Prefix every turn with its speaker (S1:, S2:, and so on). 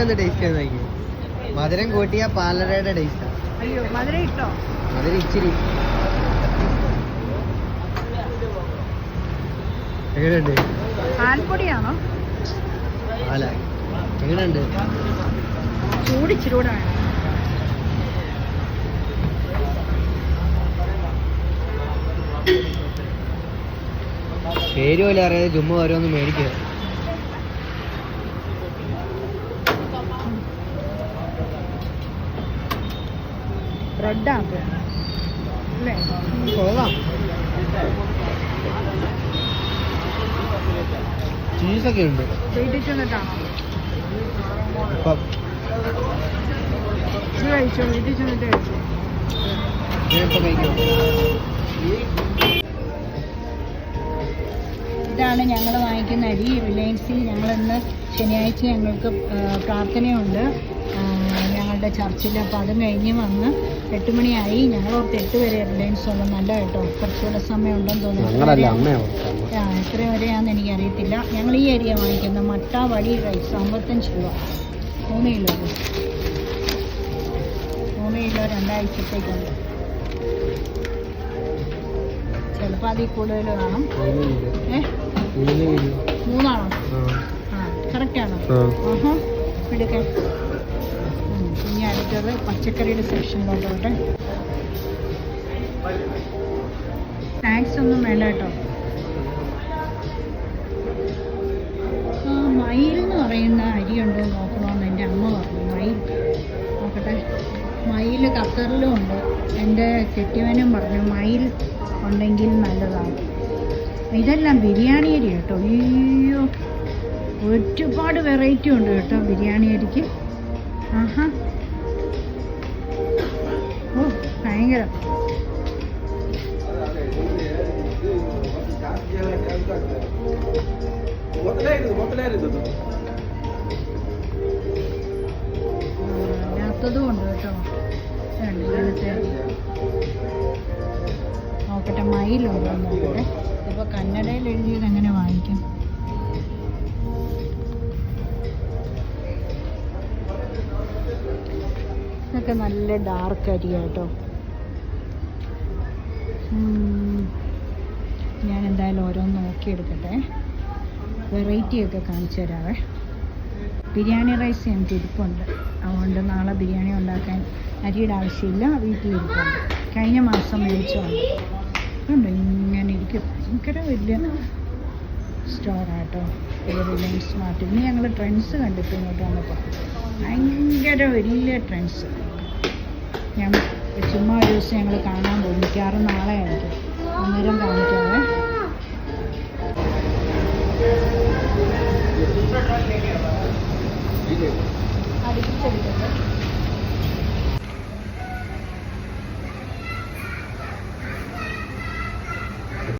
S1: ഒന്ന് ടേസ്റ്റ് ചെയ്ത് നോക്കി. മധുരം കൂട്ടിയ പാലടയുടെ ടേസ്റ്റ്.
S2: അയ്യോ മധുരം ഇട്ടോ?
S1: മധുരം ഇച്ചിരി. എങ്ങനെയുണ്ട്?
S2: പാൽപ്പൊടിയാണോ?
S1: പാല എങ്ങനെയുണ്ട്?
S2: ചൂടിച്ചിരൂടെ വേണം.
S1: പേര് പോലെ അറിയാതെ ചുമ്മാ ഓരോന്ന് മേടിക്കുക.
S2: ബ്രെഡാണ് അല്ലേ?
S1: പോകാം. ചീസൊക്കെ ഉണ്ട്.
S2: വീട്ടിൽ ചെന്നിട്ടാണോ
S1: ഇപ്പം
S2: ഇത് കഴിച്ചോ? വീട്ടിൽ ചെന്നിട്ട് കഴിച്ചോ?
S1: ഞാനിപ്പം കഴിക്കും.
S2: ഇതാണ് ഞങ്ങൾ വാങ്ങിക്കുന്ന അരി. റിലയൻസിൽ ഞങ്ങളിന്ന് ശനിയാഴ്ച ഞങ്ങൾക്ക് പ്രാർത്ഥനയുണ്ട് ഞങ്ങളുടെ ചർച്ചിൽ. അപ്പോൾ അതും കഴിഞ്ഞ് വന്ന് 8 മണിയായി. ഞങ്ങളോർത്ത് 8 വരെ റിലയൻസ് ഉള്ളൂ. നല്ല കേട്ടോ, കുറച്ചുകൂടെ സമയം ഉണ്ടെന്ന് തോന്നുന്നു. എത്ര വരെയാണെന്ന് എനിക്കറിയത്തില്ല. ഞങ്ങൾ ഈ അരിയ വാങ്ങിക്കുന്നത്. മട്ട വടി റൈസ് 55 രൂപ 3 കിലോ. 3 കിലോ 2 ആഴ്ചത്തേക്കുണ്ട്. ചിലപ്പോൾ അതിൽ കൂടുതൽ കാണും. 3 ആണോ? ആ കറക്റ്റാണോ? എടുക്കാൻ. ഇനി അടുത്തത് പച്ചക്കറിയുടെ സെക്ഷനിലോട്ട് പോട്ടെ. സ്നാക്സ് ഒന്നും വേണ്ട കേട്ടോ. മയിൽ എന്ന് പറയുന്ന അരിയുണ്ടോ നോക്കണമെന്ന് എൻ്റെ അമ്മ പറഞ്ഞു. മയിൽ നോക്കട്ടെ. മയിൽ ഖത്തറിലും ഉണ്ട്. എൻ്റെ കെട്ടിയവനും പറഞ്ഞു മയിൽ ഉണ്ടെങ്കിൽ നല്ലതാണ്. ഇതെല്ലാം ബിരിയാണി അരി കേട്ടോ. അയ്യോ ഒരുപാട് വെറൈറ്റി ഉണ്ട് കേട്ടോ ബിരിയാണി അരിക്ക്. ആഹാ ഓ ഭയങ്കര. അല്ലാത്തതും ഉണ്ട് കേട്ടോ. നോക്കട്ടെ മയിലുണ്ടോ നോക്കട്ടെ. ഇപ്പോൾ കന്നഡയിൽ എഴുതിയത് എങ്ങനെ വാങ്ങിക്കും? ഇതൊക്കെ നല്ല ഡാർക്ക് അരിയാ കേട്ടോ. ഞാൻ എന്തായാലും ഓരോന്ന് നോക്കിയെടുക്കട്ടെ. വെറൈറ്റിയൊക്കെ കാണിച്ചു തരാവേ. ബിരിയാണി റൈസ് എനിക്ക് ഇരിപ്പുണ്ട്. അതുകൊണ്ട് നാളെ ബിരിയാണി ഉണ്ടാക്കാൻ അരിയുടെ ആവശ്യമില്ല. വീട്ടിലിരിപ്പുണ്ട്. കഴിഞ്ഞ മാസം മേടിച്ചുകൊണ്ട് ഉണ്ട്. ഇങ്ങനെ ഇരിക്കും. ഭയങ്കര വലിയ സ്റ്റോറാട്ടോ റിലയൻസ് സ്മാർട്ട്. ഇന്ന് ഞങ്ങൾ ട്രെൻഡ്സ് കണ്ടിട്ട് ഇങ്ങോട്ട് വന്നപ്പോൾ ഭയങ്കര വലിയ ട്രെൻഡ്സ്. ഞാൻ ചുമ്മാ ഒരു ദിവസം ഞങ്ങൾ കാണാൻ പോകും. മിക്കവാറും നാളെ ആയിരിക്കും. അന്നേരം കാണിക്കാവേ.